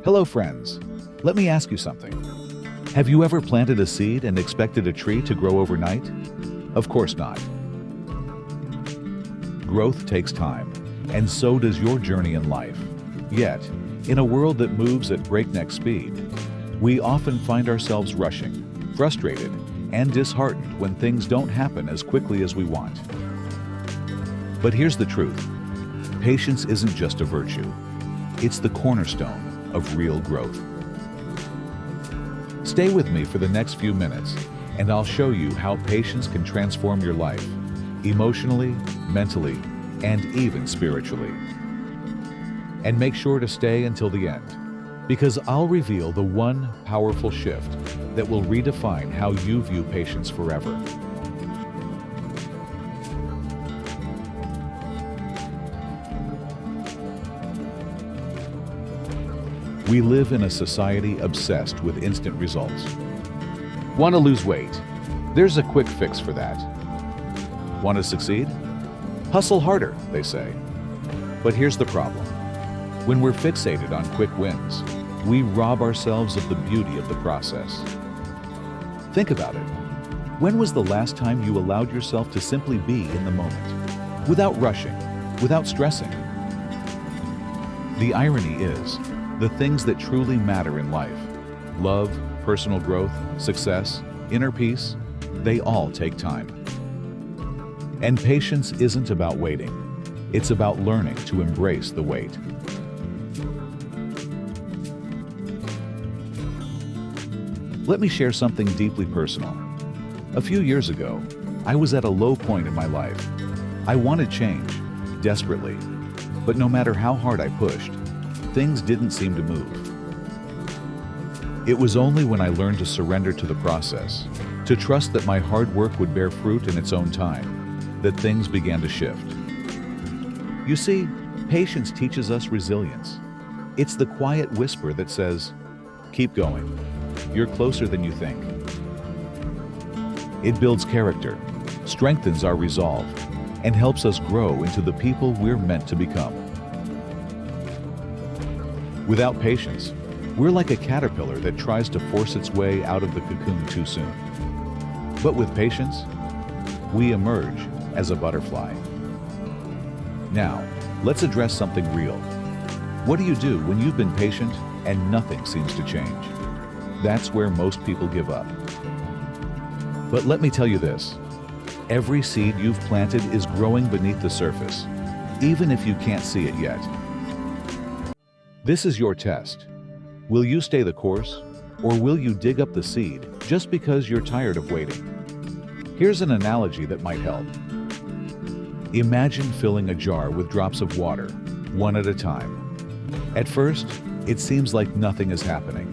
Hello, friends. Let me ask you something. Have you ever planted a seed and expected a tree to grow overnight? Of course not. Growth takes time, and so does your journey in life. Yet, in a world that moves at breakneck speed, we often find ourselves rushing, frustrated, and disheartened when things don't happen as quickly as we want. But here's the truth. Patience isn't just a virtue. It's the cornerstone of real growth. Stay with me for the next few minutes, and I'll show you how patience can transform your life, emotionally, mentally, and even spiritually. And make sure to stay until the end, because I'll reveal the one powerful shift that will redefine how you view patience forever. We live in a society obsessed with instant results. Want to lose weight? There's a quick fix for that. Want to succeed? Hustle harder, they say. But here's the problem. When we're fixated on quick wins, we rob ourselves of the beauty of the process. Think about it. When was the last time you allowed yourself to simply be in the moment, without rushing, without stressing? The irony is, the things that truly matter in life, love, personal growth, success, inner peace, they all take time. And patience isn't about waiting. It's about learning to embrace the wait. Let me share something deeply personal. A few years ago, I was at a low point in my life. I wanted change, desperately. But no matter how hard I pushed, things didn't seem to move. It was only when I learned to surrender to the process, to trust that my hard work would bear fruit in its own time, that things began to shift. You see, patience teaches us resilience. It's the quiet whisper that says, "Keep going. You're closer than you think." It builds character, strengthens our resolve, and helps us grow into the people we're meant to become. Without patience, we're like a caterpillar that tries to force its way out of the cocoon too soon. But with patience, we emerge as a butterfly. Now, let's address something real. What do you do when you've been patient and nothing seems to change? That's where most people give up. But let me tell you this. Every seed you've planted is growing beneath the surface, even if you can't see it yet. This is your test. Will you stay the course, or will you dig up the seed just because you're tired of waiting? Here's an analogy that might help. Imagine filling a jar with drops of water, one at a time. At first, it seems like nothing is happening.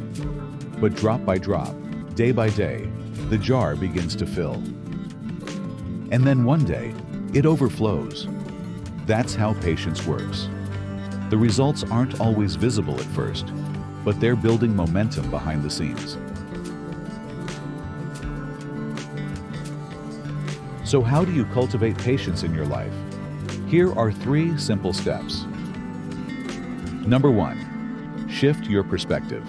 But drop by drop, day by day, the jar begins to fill. And then one day, it overflows. That's how patience works. The results aren't always visible at first, but they're building momentum behind the scenes. So how do you cultivate patience in your life? Here are 3 simple steps. Number 1, shift your perspective.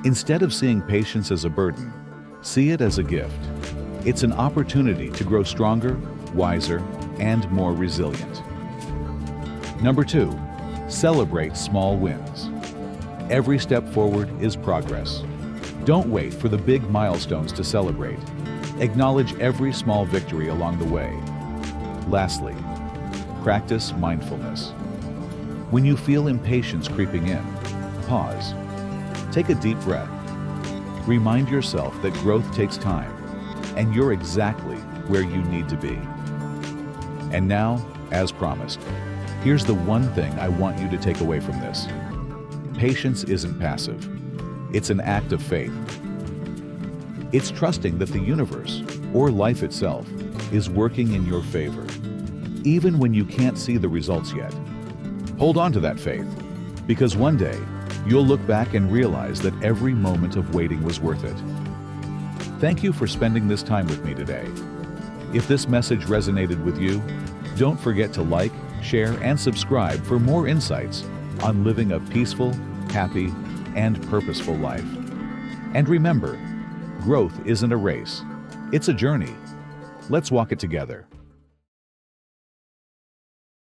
Instead of seeing patience as a burden, see it as a gift. It's an opportunity to grow stronger, wiser, and more resilient. Number 2, celebrate small wins. Every step forward is progress. Don't wait for the big milestones to celebrate. Acknowledge every small victory along the way. Lastly, practice mindfulness. When you feel impatience creeping in, pause. Take a deep breath. Remind yourself that growth takes time, and you're exactly where you need to be. And now, as promised, here's the one thing I want you to take away from this. Patience isn't passive. It's an act of faith. It's trusting that the universe, or life itself, is working in your favor, even when you can't see the results yet. Hold on to that faith, because one day, you'll look back and realize that every moment of waiting was worth it. Thank you for spending this time with me today. If this message resonated with you, don't forget to like, share, and subscribe for more insights on living a peaceful, happy, and purposeful life. And remember, growth isn't a race, it's a journey. Let's walk it together.